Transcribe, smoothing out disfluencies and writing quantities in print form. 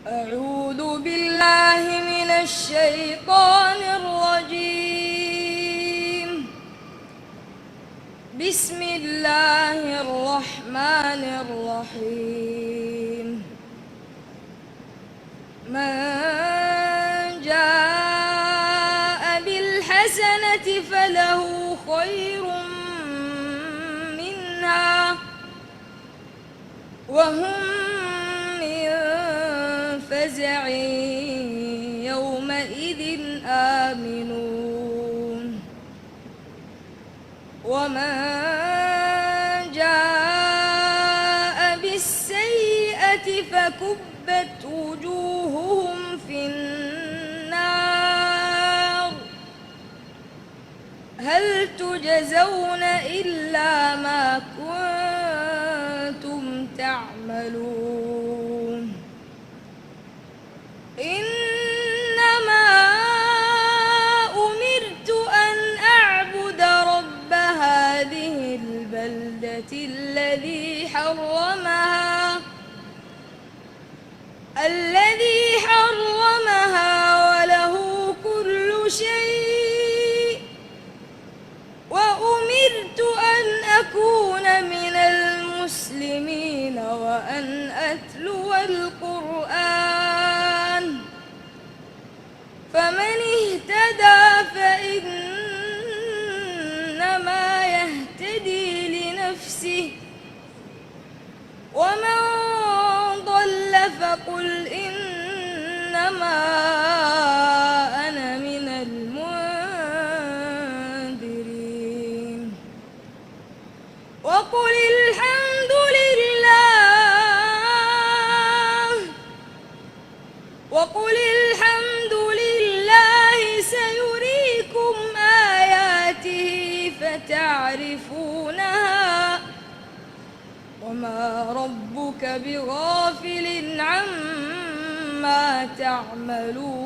أعوذ بالله من الشيطان الرجيم. بسم الله الرحمن الرحيم. من جاء بالحسنة فله خير منها وهم من فزع يومئذ آمنون. ومن جاء بالسيئة فكبت وجوههم في النار هل تجزون إلا ما كنتم تعملون. إنما أمرت أن أعبد رب هذه البلدة الذي حرمها وله كل شيء وأمرت أن أكون من المسلمين وأن أتلو القرآن فمن اهتدى فإنما يهتدي لنفسه ومن ضل فقل إنما أنا من المنذرين. وقل الحمد لله سيريكم آياته فتعرفونها وما ربك بغافل عما تعملون.